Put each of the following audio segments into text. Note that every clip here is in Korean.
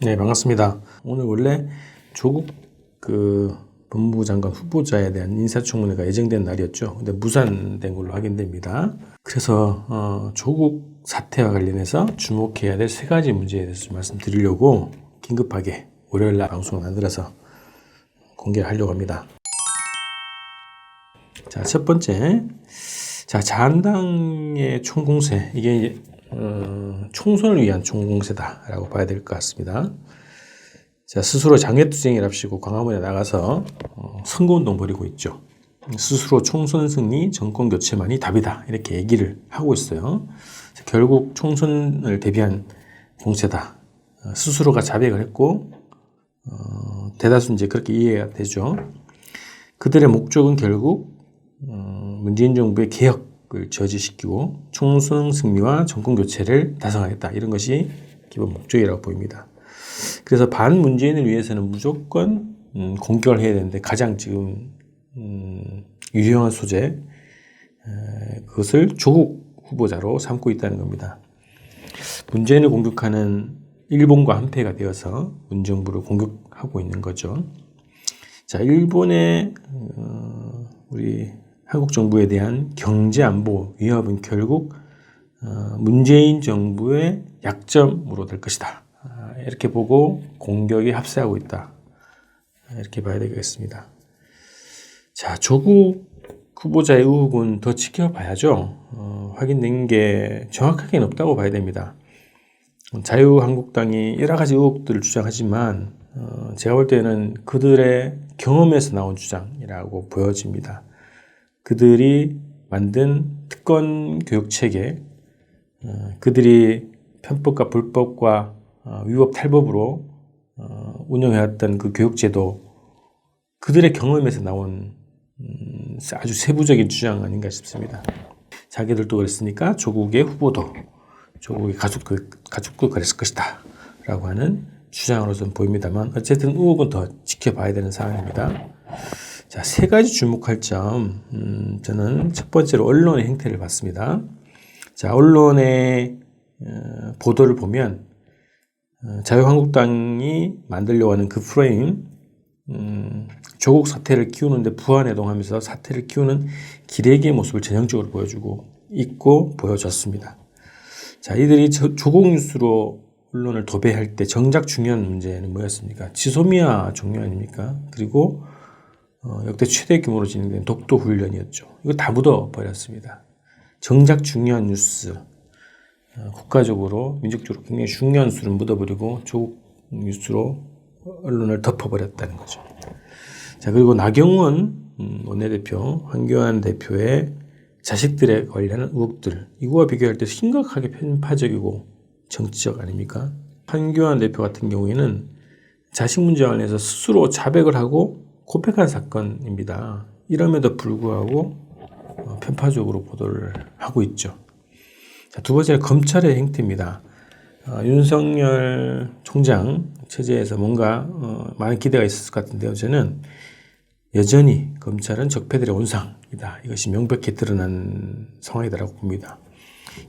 네, 반갑습니다. 오늘 원래 조국 법무부 장관 후보자에 대한 인사청문회가 예정된 날이었죠. 근데 무산된 걸로 확인됩니다. 그래서 조국 사태와 관련해서 주목해야 될 세 가지 문제에 대해서 좀 말씀드리려고 긴급하게 월요일 날 방송을 만들어서 공개하려고 합니다. 자, 첫 번째. 자, 자한당의 총공세. 이게 총선을 위한 총공세다라고 봐야 될 것 같습니다. 자, 스스로 장외투쟁이랍시고 광화문에 나가서 선거운동 벌이고 있죠. 스스로 총선 승리, 정권 교체만이 답이다 이렇게 얘기를 하고 있어요. 결국 총선을 대비한 공세다. 스스로가 자백을 했고 대다수 이제 그렇게 이해가 되죠. 그들의 목적은 결국 문재인 정부의 개혁을 저지시키고 총선 승리와 정권 교체를 달성하겠다. 이런 것이 기본 목적이라고 보입니다. 그래서 반문재인을 위해서는 무조건 공격을 해야 되는데 가장 지금 유용한 소재, 그것을 조국 후보자로 삼고 있다는 겁니다. 문재인을 공격하는 일본과 한패가 되어서 문정부를 공격하고 있는 거죠. 자, 일본의 우리 한국 정부에 대한 경제 안보 위협은 결국 문재인 정부의 약점으로 될 것이다. 이렇게 보고 공격에 합세하고 있다. 이렇게 봐야 되겠습니다. 자, 조국 후보자의 의혹은 더 지켜봐야죠. 확인된 게 정확하게는 없다고 봐야 됩니다. 자유한국당이 여러 가지 의혹들을 주장하지만 제가 볼 때는 그들의 경험에서 나온 주장이라고 보여집니다. 그들이 만든 특권 교육체계, 그들이 편법과 불법과 위법 탈법으로 운영해왔던 그 교육제도, 그들의 경험에서 나온 아주 세부적인 주장 아닌가 싶습니다. 자기들도 그랬으니까 조국의 후보도, 조국의 가족도 그랬을 것이다 라고 하는 주장으로 좀 보입니다만, 어쨌든 의혹은 더 지켜봐야 되는 상황입니다. 자, 세 가지 주목할 점, 저는 첫 번째로 언론의 행태를 봤습니다. 자, 언론의 보도를 보면 자유한국당이 만들려고 하는 그 프레임, 조국 사태를 키우는데 부안해동하면서 사태를 키우는 기레기의 모습을 전형적으로 보여주고 있고 보여줬습니다. 자, 이들이 조국 뉴스로 언론을 도배할 때 정작 중요한 문제는 뭐였습니까? 지소미아 종료 아닙니까? 그리고 역대 최대 규모로 진행된 독도 훈련이었죠. 이거 다 묻어버렸습니다. 정작 중요한 뉴스, 국가적으로, 민족적으로 굉장히 중요한 수를 묻어버리고 조국 뉴스로 언론을 덮어버렸다는 거죠. 자, 그리고 나경원 원내대표, 황교안 대표의 자식들에 관련한 의혹들, 이거와 비교할 때 심각하게 편파적이고 정치적 아닙니까? 황교안 대표 같은 경우에는 자식 문제와 관련해서 스스로 자백을 하고 고백한 사건입니다. 이럼에도 불구하고 편파적으로 보도를 하고 있죠. 자, 두 번째는 검찰의 행태입니다. 윤석열 총장 체제에서 뭔가 많은 기대가 있었을 것 같은데요. 저는 여전히 검찰은 적폐들의 온상이다. 이것이 명백히 드러난 상황이다라고 봅니다.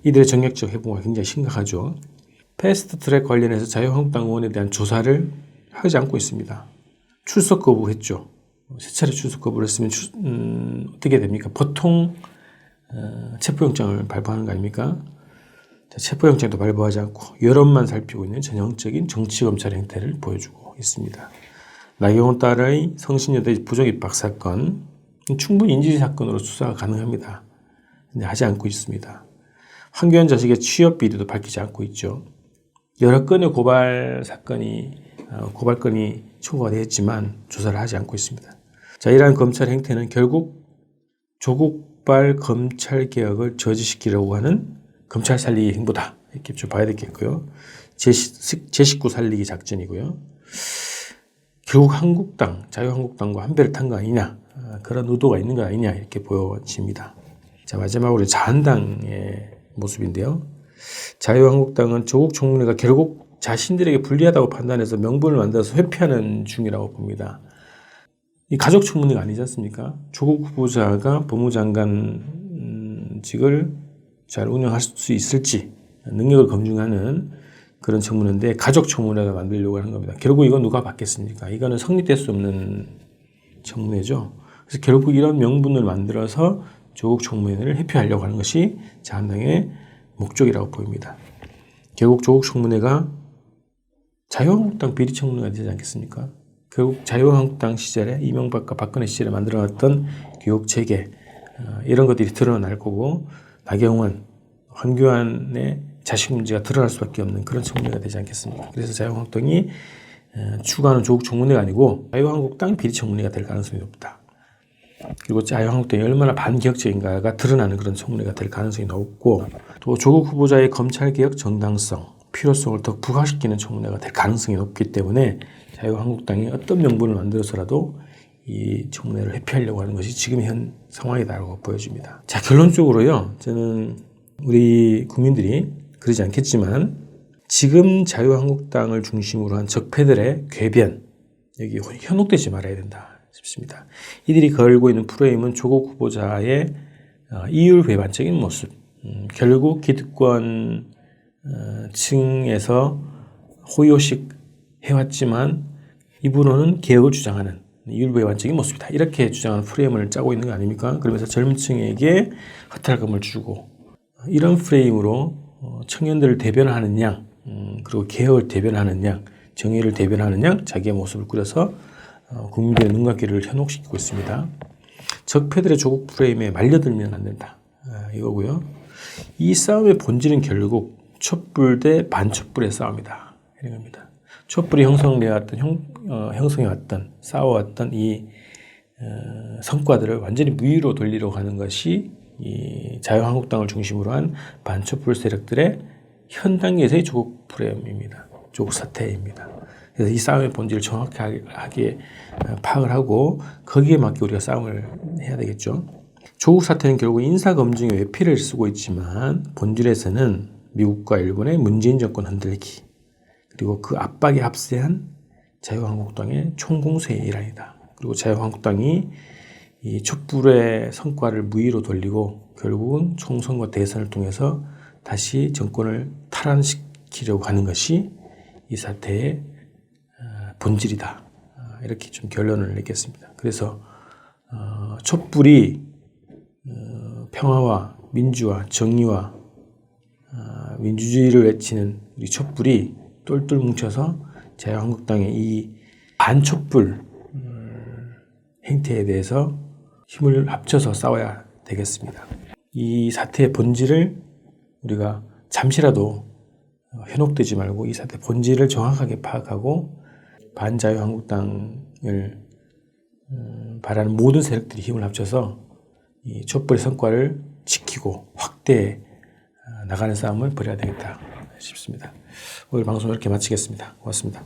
이들의 정략적 회부가 굉장히 심각하죠. 패스트트랙 관련해서 자유한국당 의원에 대한 조사를 하지 않고 있습니다. 출석 거부했죠. 세 차례 출석 거부를 했으면 어떻게 됩니까? 보통 체포영장을 발부하는 거 아닙니까? 자, 체포영장도 발부하지 않고 여론만 살피고 있는 전형적인 정치검찰의 행태를 보여주고 있습니다. 나경원 딸의 성신여대 부정 입학 사건, 충분히 인지 사건으로 수사가 가능합니다. 근데 하지 않고 있습니다. 황교안 자식의 취업 비리도 밝히지 않고 있죠. 여러 건의 고발건이 청구가 되었지만 조사를 하지 않고 있습니다. 자, 이러한 검찰 행태는 결국 조국발 검찰 개혁을 저지시키려고 하는 검찰 살리기 행보다. 이렇게 좀 봐야 되겠고요. 제 식구 살리기 작전이고요. 결국 자유한국당과 한 배를 탄 거 아니냐. 그런 의도가 있는 거 아니냐. 이렇게 보여집니다. 자, 마지막으로 자한당의 모습인데요. 자유한국당은 조국 총리가 결국 자신들에게 불리하다고 판단해서 명분을 만들어서 회피하는 중이라고 봅니다. 이 가족 청문회가 아니지 않습니까? 조국 후보자가 법무장관직을 잘 운영할 수 있을지 능력을 검증하는 그런 청문회인데 가족 청문회가 만들려고 하는 겁니다. 결국 이건 누가 받겠습니까? 이거는 성립될 수 없는 청문회죠. 그래서 결국 이런 명분을 만들어서 조국 청문회를 회피하려고 하는 것이 자한당의 목적이라고 보입니다. 결국 조국 청문회가 자유한국당 비리 청문회가 되지 않겠습니까? 결국 자유한국당 시절에 이명박과 박근혜 시절에 만들어놨던 교육체계 이런 것들이 드러날 거고 나경원, 황교안의 자식 문제가 드러날 수밖에 없는 그런 청문회가 되지 않겠습니까? 그래서 자유한국당이 추구하는 조국 청문회가 아니고 자유한국당 비리 청문회가 될 가능성이 높다. 그리고 자유한국당이 얼마나 반기혁적인가가 드러나는 그런 청문회가 될 가능성이 높고 또 조국 후보자의 검찰개혁 정당성, 필요성을 더 부각시키는 청문회가 될 가능성이 높기 때문에 자유한국당이 어떤 명분을 만들어서라도 이 청문회를 회피하려고 하는 것이 지금 현 상황이다라고 보여집니다. 자, 결론적으로요. 저는 우리 국민들이 그러지 않겠지만 지금 자유한국당을 중심으로 한 적폐들의 궤변 여기 현혹되지 말아야 된다 싶습니다. 이들이 걸고 있는 프레임은 조국 후보자의 이율배반적인 모습, 결국 기득권 층에서 호요식 해왔지만 입으로는 개혁을 주장하는 이율배반적인 모습이다. 이렇게 주장하는 프레임을 짜고 있는 거 아닙니까? 그러면서 젊은 층에게 허탈감을 주고 이런 프레임으로 청년들을 대변하는 양, 그리고 개혁을 대변하는 양, 정의를 대변하는 양 자기의 모습을 꾸려서 국민들의 눈과 귀를 현혹시키고 있습니다. 적폐들의 조국 프레임에 말려들면 안 된다. 이거고요. 이 싸움의 본질은 결국 촛불 대 반촛불의 싸움이다. 이런 겁니다. 촛불이 형성해왔던 싸워왔던 이 성과들을 완전히 무위로 돌리려고 하는 것이 이 자유한국당을 중심으로 한 반촛불 세력들의 현 단계에서의 조국 프레임입니다. 조국 사태입니다. 그래서 이 싸움의 본질을 정확하게 파악을 하고 거기에 맞게 우리가 싸움을 해야 되겠죠. 조국 사태는 결국 인사검증의 외피를 쓰고 있지만 본질에서는 미국과 일본의 문재인 정권 흔들기 그리고 그 압박에 합세한 자유한국당의 총공세의 일환이다. 그리고 자유한국당이 이 촛불의 성과를 무위로 돌리고 결국은 총선과 대선을 통해서 다시 정권을 탈환시키려고 하는 것이 이 사태의 본질이다. 이렇게 좀 결론을 내겠습니다. 그래서 촛불이 평화와 민주와 정의와 민주주의를 외치는 우리 촛불이 똘똘 뭉쳐서 자유한국당의 이 반촛불 행태에 대해서 힘을 합쳐서 싸워야 되겠습니다. 이 사태의 본질을 우리가 잠시라도 현혹되지 말고 이 사태의 본질을 정확하게 파악하고 반자유한국당을 바라는 모든 세력들이 힘을 합쳐서 이 촛불의 성과를 지키고 확대해 나가는 싸움을 벌여야 되겠다 싶습니다. 오늘 방송 이렇게 마치겠습니다. 고맙습니다.